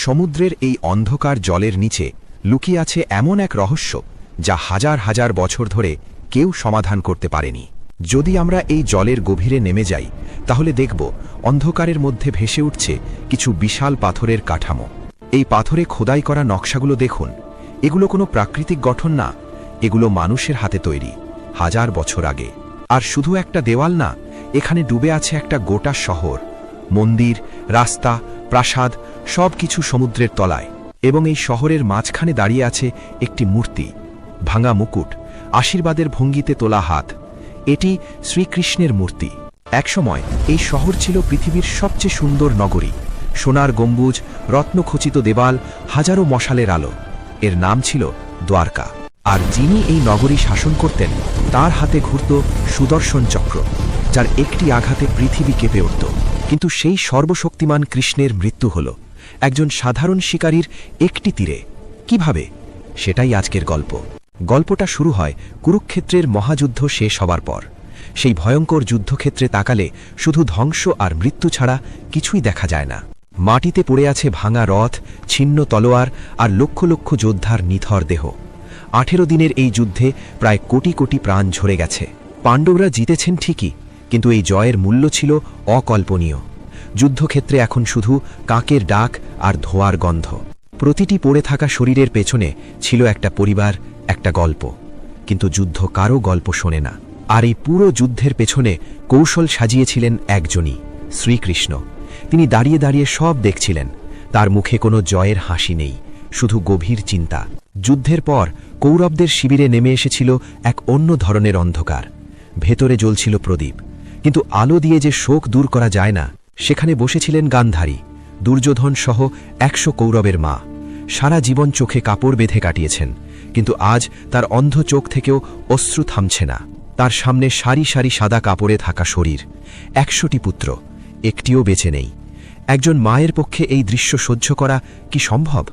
সমুদ্রের এই অন্ধকার জলের নিচে লুকিয়ে আছে এমন এক রহস্য যা হাজার হাজার বছর ধরে কেউ সমাধান করতে পারেনি। যদি আমরা এই জলের গভীরে নেমে যাই তাহলে দেখব অন্ধকারের মধ্যে ভেসে উঠছে কিছু বিশাল পাথরের কাঠামো। এই পাথরে খোদাই করা নকশাগুলো দেখুন, এগুলো কোনো প্রাকৃতিক গঠন না, এগুলো মানুষের হাতে তৈরি, হাজার বছর আগে। আর শুধু একটা দেওয়াল না, এখানে ডুবে আছে একটা গোটা শহর, মন্দির, রাস্তা, প্রাসাদ, সব কিছু সমুদ্রের তলায়। এবং এই শহরের মাঝখানে দাঁড়িয়ে আছে একটি মূর্তি, ভাঙা মুকুট, আশীর্বাদের ভঙ্গিতে তোলা হাত। এটি শ্রীকৃষ্ণের মূর্তি। একসময় এই শহর ছিল পৃথিবীর সবচেয়ে সুন্দর নগরী, সোনার গম্বুজ, রত্নখচিত দেওয়াল, হাজারো মশালের আলো। এর নাম ছিল দ্বারকা। আর যিনি এই নগরী শাসন করতেন তার হাতে ঘুরত সুদর্শন চক্র, যার একটি আঘাতে পৃথিবী কেঁপে উঠত। কিন্তু সেই সর্বশক্তিমান কৃষ্ণের মৃত্যু হল একজন সাধারণ শিকারীর একটি তীরে। কিভাবে? সেটাই আজকের গল্প। গল্পটা শুরু হয় কুরুক্ষেত্রের মহাযুদ্ধ শেষ হবার পর। সেই ভয়ঙ্কর যুদ্ধক্ষেত্রে তাকালে শুধু ধ্বংস আর মৃত্যু ছাড়া কিছুই দেখা যায় না। মাটিতে পড়ে আছে ভাঙা রথ, ছিন্ন তলোয়ার আর লক্ষ লক্ষ যোদ্ধার নিথর দেহ। 18 দিনের এই যুদ্ধে প্রায় কোটি কোটি প্রাণ ঝরে গেছে। পাণ্ডবরা জিতেছেন ঠিকই, কিন্তু এই জয়ের মূল্য ছিল অকল্পনীয়। যুদ্ধক্ষেত্রে এখন শুধু কাকের ডাক আর ধোঁয়ার গন্ধ। প্রতিটি পড়ে থাকা শরীরের পেছনে ছিল একটা পরিবার, একটা গল্প। কিন্তু যুদ্ধ কারও গল্প শোনে না। আর এই পুরো যুদ্ধের পেছনে কৌশল সাজিয়েছিলেন একজনই, শ্রীকৃষ্ণ। তিনি দাঁড়িয়ে দাঁড়িয়ে সব দেখছিলেন। তার মুখে কোনো জয়ের হাসি নেই, শুধু গভীর চিন্তা। যুদ্ধের পর কৌরবদের শিবিরে নেমে এসেছিল এক অন্য ধরনের অন্ধকার। ভেতরে জ্বলছিল প্রদীপ, কিন্তু আলো দিয়ে যে শোক দূর করা যায় না, সেখানে বসেছিলেন গান্ধারী, দুর্যোধন সহ 100 কৌরবের মা। সারা জীবন চোখে কাপড় বেঁধে কাটিয়েছেন, কিন্তু আজ তার অন্ধ চোখ থেকেও অশ্রু থামছে না। তার সামনে সারি সারি সাদা কাপড়ে থাকা শরীর, 100টি পুত্র, একটিও বেঁচে নেই। একজন মায়ের পক্ষে এই দৃশ্য সহ্য করা কি সম্ভব?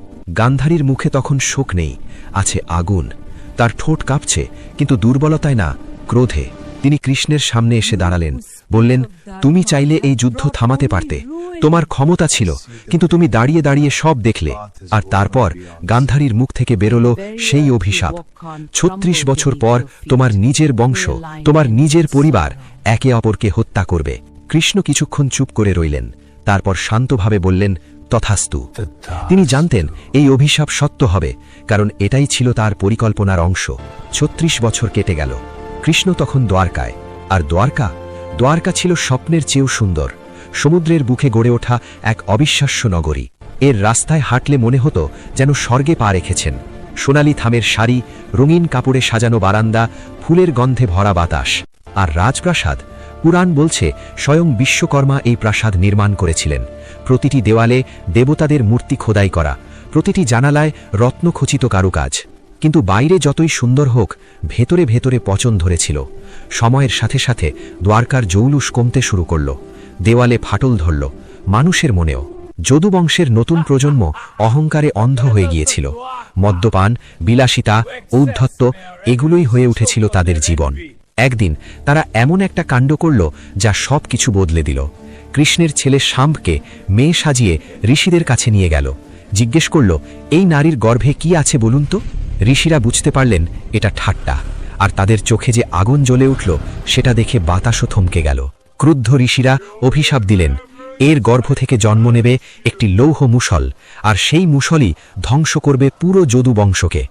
গান্ধারীর মুখে তখন শোক নেই, আছে আগুন। তার ঠোঁট কাঁপছে, কিন্তু দুর্বলতায় না, ক্রোধে। তিনি কৃষ্ণের সামনে এসে দাঁড়ালেন, বললেন, তুমি চাইলে এই যুদ্ধ থামাতে পারতে, তোমার ক্ষমতা ছিল, কিন্তু তুমি দাঁড়িয়ে দাঁড়িয়ে সব দেখলে। আর তারপর গান্ধারীর মুখ থেকে বেরোলো সেই অভিশাপ, 36 বছর পর তোমার নিজের বংশ, তোমার নিজের পরিবার একে অপরকে হত্যা করবে। কৃষ্ণ কিছুক্ষণ চুপ করে রইলেন, তারপর শান্তভাবে বললেন, তথাস্তু। তিনি জানতেন এই অভিশাপ সত্য হবে, কারণ এটাই ছিল তার পরিকল্পনার অংশ। 36 বছর কেটে গেল। কৃষ্ণ তখন দ্বারকায়। আর দ্বারকা ছিল স্বপ্নের চেয়েও সুন্দর। সমুদ্রের বুকে গড়ে ওঠা এক অবিশ্বাস্য নগরী। এর রাস্তায় হাঁটলে মনে হতো যেন স্বর্গে পা রেখেছেন। সোনালি থামের শাড়ি, রঙিন কাপড়ে সাজানো বারান্দা, ফুলের গন্ধে ভরা বাতাস। আর রাজপ্রাসাদ, পুরাণ বলছে স্বয়ং বিশ্বকর্মা এই প্রাসাদ নির্মাণ করেছিলেন। প্রতিটি দেওয়ালে দেবতাদের মূর্তি খোদাই করা, প্রতিটি জানালায় রত্নখচিত কারুকাজ। কিন্তু বাইরে যতই সুন্দর হোক, ভেতরে ভেতরে পচন ধরেছিল। সময়ের সাথে সাথে দ্বারকার জৌলুস কমতে শুরু করল, দেওয়ালে ফাটল ধরল, মানুষের মনেও। যদুবংশের নতুন প্রজন্ম অহংকারে অন্ধ হয়ে গিয়েছিল। মদ্যপান, বিলাসিতা, ঔদ্ধত্য, এগুলোই হয়ে উঠেছিল তাদের জীবন। একদিন তারা এমন একটা কাণ্ড করল যা সব কিছু বদলে দিল। কৃষ্ণের ছেলে শাম্বকে মেয়ে সাজিয়ে ঋষিদের কাছে নিয়ে গেল। জিজ্ঞেস করল, এই নারীর গর্ভে কি আছে বলুন তো? ঋষিরা বুঝতে পারলেন এটা ঠাট্টা, আর তাদের চোখে যে আগুন জ্বলে উঠল সেটা দেখে বাতাসও থমকে গেল। ক্রুদ্ধ ঋষিরা অভিশাপ দিলেন, এর গর্ভ থেকে জন্ম নেবে একটি লৌহ মুষল, আর সেই মুষলই ধ্বংস করবে পুরো যদু বংশকে।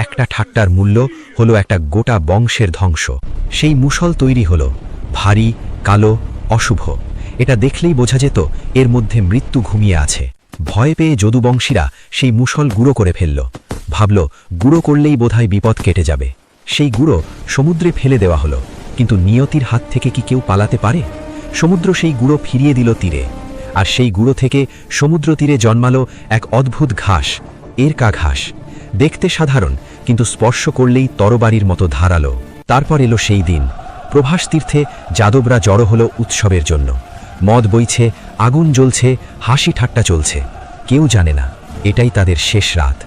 একটা ঠাট্টার মূল্য হলো একটা গোটা বংশের ধ্বংস। সেই মুষল তৈরি হলো ভারী, কালো, অশুভ। এটা দেখলেই বোঝা যেত এর মধ্যে মৃত্যু ঘুমিয়ে আছে। ভয় পেয়ে যদুবংশীরা সেই মুষল গুঁড়ো করে ফেলল। ভাবল, গুঁড়ো করলেই বোধহয় বিপদ কেটে যাবে। সেই গুঁড়ো সমুদ্রে ফেলে দেওয়া হলো। কিন্তু নিয়তির হাত থেকে কি কেউ পালাতে পারে? সমুদ্র সেই গুঁড়ো ফিরিয়ে দিল তীরে। আর সেই গুঁড়ো থেকে সমুদ্র তীরে জন্মালো এক অদ্ভুত ঘাস, এরকা ঘাস। দেখতে সাধারণ, কিন্তু স্পর্শ করলেই তরবারির মতো ধারালো। তারপর এলো সেই দিন। প্রভাস তীর্থে যাদবরা জড়ো হলো উৎসবের জন্য। মদ বইছে, আগুন জ্বলছে, হাসি ঠাট্টা চলছে। কেউ জানে না এটাই তাদের শেষ রাত।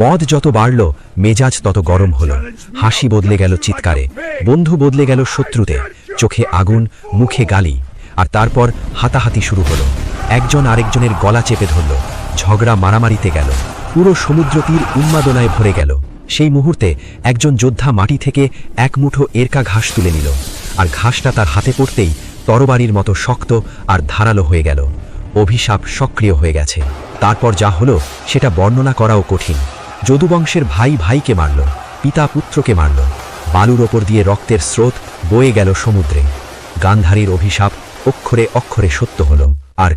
মদ যত বাড়ল, মেজাজ তত গরম হলো। হাসি বদলে গেল চিৎকারে, বন্ধু বদলে গেল শত্রুতে, চোখে আগুন, মুখে গালি। আর তারপর হাতাহাতি শুরু হলো। একজন আরেকজনের গলা চেপে ধরল, ঝগড়া মারামারিতে গেল। পুরো সমুদ্র তীর উন্মাদনায় ভরে গেল। সেই মুহূর্তে একজন যোদ্ধা মাটি থেকে এক মুঠো এরকা ঘাস তুলে নিল, আর ঘাসটা তার হাতে পড়তেই তরবারির মতো শক্ত আর ধারালো হয়ে গেল। অভিশাপ সক্রিয় হয়ে গেছে। তারপর যা হলো সেটা বর্ণনা করাও কঠিন। যদুবংশের ভাই ভাইকে মারল, পিতা পুত্রকে মারল, বালুর ওপর দিয়ে রক্তের স্রোত বয়ে গেল সমুদ্রে। গান্ধারীর অভিশাপ অক্ষরে অক্ষরে সত্য হল। আর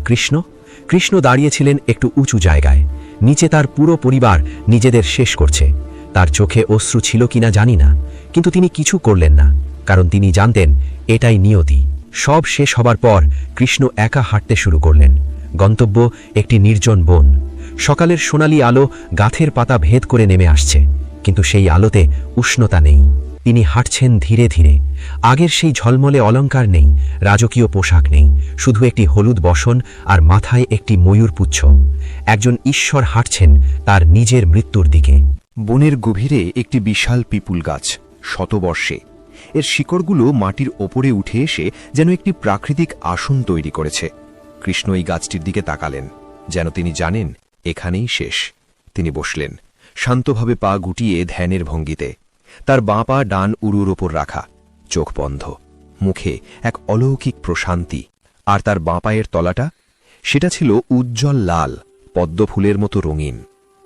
কৃষ্ণ দাঁড়িয়েছিলেন একটু উঁচু জায়গায়। নিচে তার পুরো পরিবার নিজেদের শেষ করছে। তার চোখে অশ্রু ছিল কিনা জানি না, কিন্তু তিনি কিছু করলেন না, কারণ তিনি জানতেন এটাই নিয়তি। সব শেষ হবার পর কৃষ্ণ একা হাঁটতে শুরু করলেন। গন্তব্য একটি নির্জন বন। সকালের সোনালি আলো গাছের পাতা ভেদ করে নেমে আসছে, কিন্তু সেই আলোতে উষ্ণতা নেই। তিনি হাঁটছেন ধীরে ধীরে। আগের সেই ঝলমলে অলংকার নেই, রাজকীয় পোশাক নেই, শুধু একটি হলুদ বসন আর মাথায় একটি ময়ূর পুচ্ছ। একজন ঈশ্বর হাঁটছেন তার নিজের মৃত্যুর দিকে। বনের গভীরে একটি বিশাল পিপুল গাছ, শতবর্ষে। এর শিকড়গুলো মাটির ওপরে উঠে এসে যেন একটি প্রাকৃতিক আসন তৈরি করেছে। কৃষ্ণ এই গাছটির দিকে তাকালেন, যেন তিনি জানেন এখানেই শেষ। তিনি বসলেন, শান্তভাবে পা গুটিয়ে ধ্যানের ভঙ্গিতে। তার বাঁ পা ডান উরুর ওপর রাখা, চোখ বন্ধ, মুখে এক অলৌকিক প্রশান্তি। আর তার বাঁ পায়ের তলাটা, সেটা ছিল উজ্জ্বল লাল, পদ্মফুলের মতো রঙিন।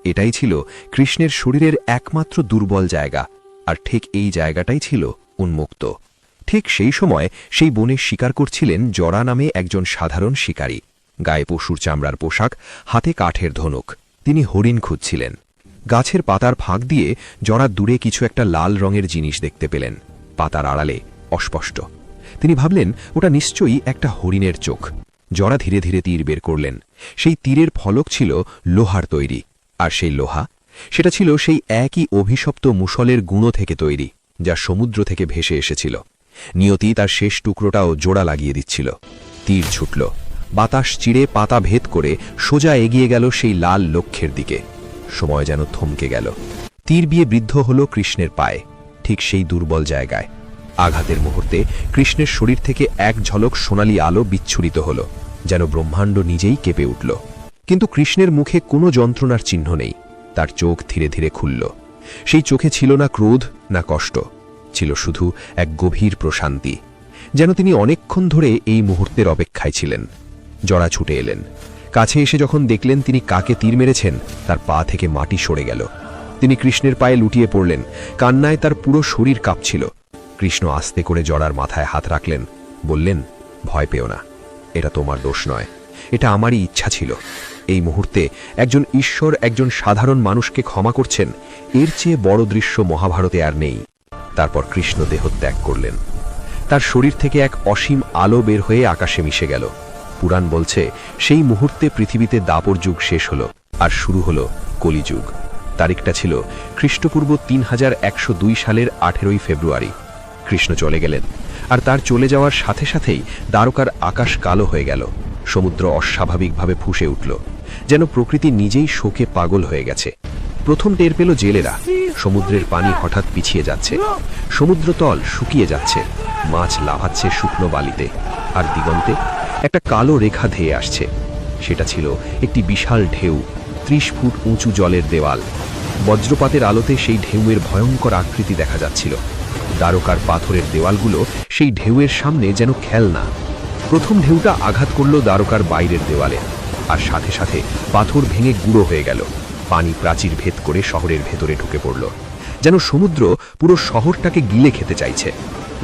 এটাই ছিল কৃষ্ণের শরীরের একমাত্র দুর্বল জায়গা, আর ঠিক এই জায়গাটাই ছিল উন্মুক্ত। ঠিক সেই সময় সেই বনে শিকার করছিলেন জরা নামে একজন সাধারণ শিকারী। গায়ে পশুর চামড়ার পোশাক, হাতে কাঠের ধনুক। তিনি হরিণ খুঁজছিলেন। গাছের পাতার ফাঁক দিয়ে জরা দূরে কিছু একটা লাল রঙের জিনিস দেখতে পেলেন, পাতার আড়ালে অস্পষ্ট। তিনি ভাবলেন ওটা নিশ্চয়ই একটা হরিণের চোখ। জরা ধীরে ধীরে তীর বের করলেন। সেই তীরের ফলক ছিল লোহার তৈরি, আর সেই লোহা, সেটা ছিল সেই একই অভিশপ্ত মুষলের গুঁড়ো থেকে তৈরি, যা সমুদ্র থেকে ভেসে এসেছিল। নিয়তি তার শেষ টুকরোটাও জোড়া লাগিয়ে দিচ্ছিল। তীর ছুটল, বাতাস চিড়ে পাতা ভেদ করে সোজা এগিয়ে গেল সেই লাল লক্ষ্যের দিকে। সময় যেন থমকে গেল। তীর বিয়ে বৃদ্ধ হল কৃষ্ণের পায়ে, ঠিক সেই দুর্বল জায়গায়। আঘাতের মুহূর্তে কৃষ্ণের শরীর থেকে এক ঝলক সোনালি আলো বিচ্ছুরিত হল, যেন ব্রহ্মাণ্ড নিজেই কেঁপে উঠল। কিন্তু কৃষ্ণের মুখে কোনো যন্ত্রণার চিহ্ন নেই। তার চোখ ধীরে ধীরে খুলল। সেই চোখে ছিল না ক্রোধ না কষ্ট, ছিল শুধু এক গভীর প্রশান্তি, যেন তিনি অনেকক্ষণ ধরে এই মুহূর্তের অপেক্ষায় ছিলেন। জরা ছুটে এলেন। কাছে এসে যখন দেখলেন তিনি কাকে তীর মেরেছেন, তার পা থেকে মাটি সরে গেল। তিনি কৃষ্ণের পায়ে লুটিয়ে পড়লেন। কান্নায় তার পুরো শরীর কাঁপছিল। কৃষ্ণ আস্তে করে জরার মাথায় হাত রাখলেন, বললেন, ভয় পেও না, এটা তোমার দোষ নয়, এটা আমারই ইচ্ছা ছিল। এই মুহূর্তে একজন ঈশ্বর একজন সাধারণ মানুষকে ক্ষমা করছেন, এর চেয়ে বড় দৃশ্য মহাভারতে আর নেই। তারপর কৃষ্ণ দেহত্যাগ করলেন। তার শরীর থেকে এক অসীম আলো বের হয়ে আকাশে মিশে গেল। পুরাণ বলছে সেই মুহূর্তে পৃথিবীতে দাপর যুগ শেষ হল, আর শুরু হল কলিযুগ। তারিখটা ছিল খ্রিস্টপূর্ব 3102 সালের 18 ফেব্রুয়ারি। কৃষ্ণ চলে গেলেন, আর তার চলে যাওয়ার সাথে সাথেই দ্বারকার আকাশ কালো হয়ে গেল। সমুদ্র অস্বাভাবিকভাবে ফুঁসে উঠল, যেন প্রকৃতি নিজেই শোকে পাগল হয়ে গেছে। প্রথম টের পেল জেলেরা, সমুদ্রের পানি হঠাৎ পিছিয়ে যাচ্ছে, সমুদ্রতল শুকিয়ে যাচ্ছে, মাছ লাফাচ্ছে শুকনো বালিতে, আর দিগন্তে একটা কালো রেখা ধেয়ে আসছে। সেটা ছিল একটি বিশাল ঢেউ, 30 ফুট উঁচু জলের দেওয়াল। বজ্রপাতের আলোতে সেই ঢেউয়ের ভয়ঙ্কর আকৃতি দেখা যাচ্ছিল। দ্বারকার পাথরের দেওয়ালগুলো সেই ঢেউয়ের সামনে যেন খেলনা। প্রথম ঢেউটা আঘাত করল দ্বারকার বাইরের দেওয়ালে, আর সাথে সাথে পাথর ভেঙে গুঁড়ো হয়ে গেল। পানি প্রাচীর ভেদ করে শহরের ভেতরে ঢুকে পড়ল, যেন সমুদ্র পুরো শহরটাকে গিলে খেতে চাইছে।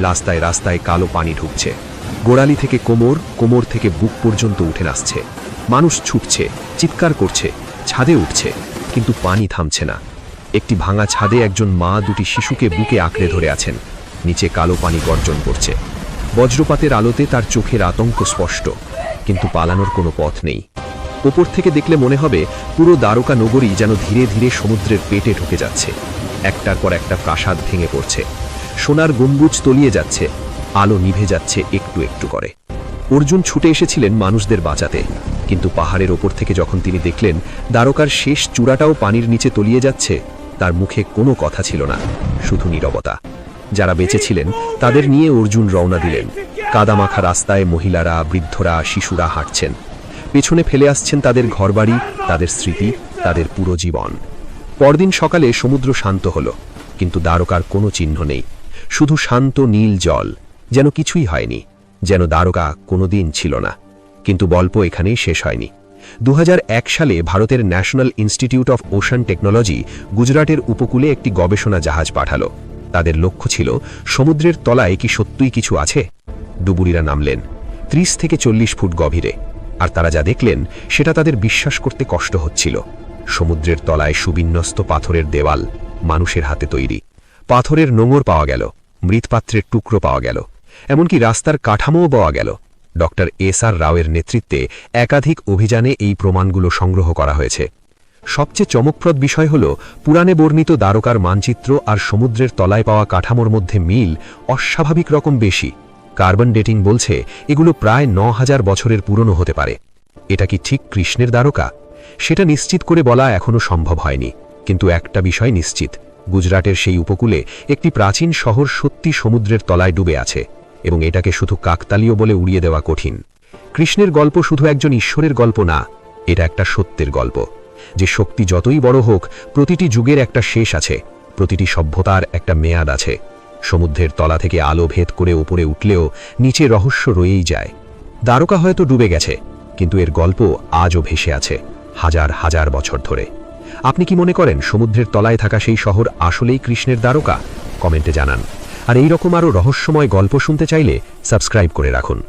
রাস্তায় রাস্তায় কালো পানি ঢুকছে, গোড়ালি থেকে কোমর, কোমর থেকে বুক পর্যন্ত উঠে আসছে। মানুষ ছুটছে, চিৎকার করছে, ছাদে উঠছে, কিন্তু পানি থামছে না। একটি ভাঙা ছাদে একজন মা দুটি শিশুকে বুকে আঁকড়ে ধরে আছেন। নিচে কালো পানি গর্জন করছে। বজ্রপাতের আলোতে তার চোখের আতঙ্ক স্পষ্ট, কিন্তু পালানোর কোনো পথ নেই। ওপর থেকে দেখলে মনে হবে পুরো দ্বারকা নগরী যেন ধীরে ধীরে সমুদ্রের পেটে ঢুকে যাচ্ছে। একটার পর একটা প্রাসাদ ভেঙে পড়ছে, সোনার গম্বুজ তলিয়ে যাচ্ছে, আলো নিভে যাচ্ছে একটু একটু করে। অর্জুন ছুটে এসেছিলেন মানুষদের বাঁচাতে, কিন্তু পাহাড়ের ওপর থেকে যখন তিনি দেখলেন দ্বারকার শেষ চূড়াটাও পানির নিচে তলিয়ে যাচ্ছে, তার মুখে কোনো কথা ছিল না, শুধু নীরবতা। যারা বেঁচে ছিলেন তাদের নিয়ে অর্জুন রওনা দিলেন। কাদামাখা রাস্তায় মহিলারা, বৃদ্ধরা, শিশুরা হাঁটছেন। পেছনে ফেলে আসছেন তাদের ঘরবাড়ি, তাদের স্মৃতি, তাদের পুরো জীবন। পরদিন সকালে সমুদ্র শান্ত হলো, কিন্তু দ্বারকার কোনো চিহ্ন নেই। শুধু শান্ত নীল জল, যেন কিছুই হয়নি, যেন দ্বারকা কোনোদিন ছিল না। কিন্তু গল্প এখানেই শেষ হয়নি। 2001 সালে ভারতের national institute of ocean technology গুজরাটের উপকূলে একটি গবেষণা জাহাজ পাঠালো। তাদের লক্ষ্য ছিল সমুদ্রের তলায় কি সত্যিই কিছু আছে। ডুবুরিরা নামলেন 30 থেকে 40 ফুট গভীরে, আর তারা যা দেখলেন সেটা তাদের বিশ্বাস করতে কষ্ট হচ্ছিল। সমুদ্রের তলায় সুবিন্যস্ত পাথরের দেওয়াল, মানুষের হাতে তৈরি। পাথরের নোঙর পাওয়া গেল, মৃৎপাত্রের টুকরো পাওয়া গেল, এমনকি রাস্তার কাঠামোও পাওয়া গেল। Doctor S.R.. রাওয়ের নেতৃত্বে একাধিক অভিযানে এই প্রমাণগুলো সংগ্রহ করা হয়েছে। সবচেয়ে চমকপ্রদ বিষয় হল পুরাণে বর্ণিত দ্বারকার মানচিত্র আর সমুদ্রের তলায় পাওয়া কাঠামোর মধ্যে মিল অস্বাভাবিক রকম বেশি। কার্বন ডেটিং বলছে এগুলো প্রায় 9000 বছরের পুরনো হতে পারে। এটা কি ঠিক কৃষ্ণের দ্বারকা? সেটা নিশ্চিত করে বলা এখনও সম্ভব হয়নি, কিন্তু একটা বিষয় নিশ্চিত, গুজরাটের সেই উপকূলে একটি প্রাচীন শহর সত্যি সমুদ্রের তলায় ডুবে আছে, এবং এটাকে শুধু কাকতালীয় বলে উড়িয়ে দেওয়া কঠিন। কৃষ্ণের গল্প শুধু একজন ঈশ্বরের গল্প না, এটা একটা সত্যের গল্প, যে শক্তি যতই বড় হোক, প্রতিটি যুগের একটা শেষ আছে, প্রতিটি সভ্যতার একটা মেয়াদ আছে। সমুদ্রের তলা থেকে আলো ভেদ করে উপরে উঠলেও নিচে রহস্য রয়েই যায়। দ্বারকা হয়তো ডুবে গেছে, কিন্তু এর গল্প আজও ভেসে আছে, হাজার হাজার বছর ধরে। আপনি কি মনে করেন সমুদ্রের তলায় থাকা সেই শহর আসলেই কৃষ্ণের দ্বারকা? কমেন্টে জানান। আর এই রকম আরও রহস্যময় গল্প শুনতে চাইলে সাবস্ক্রাইব করে রাখুন।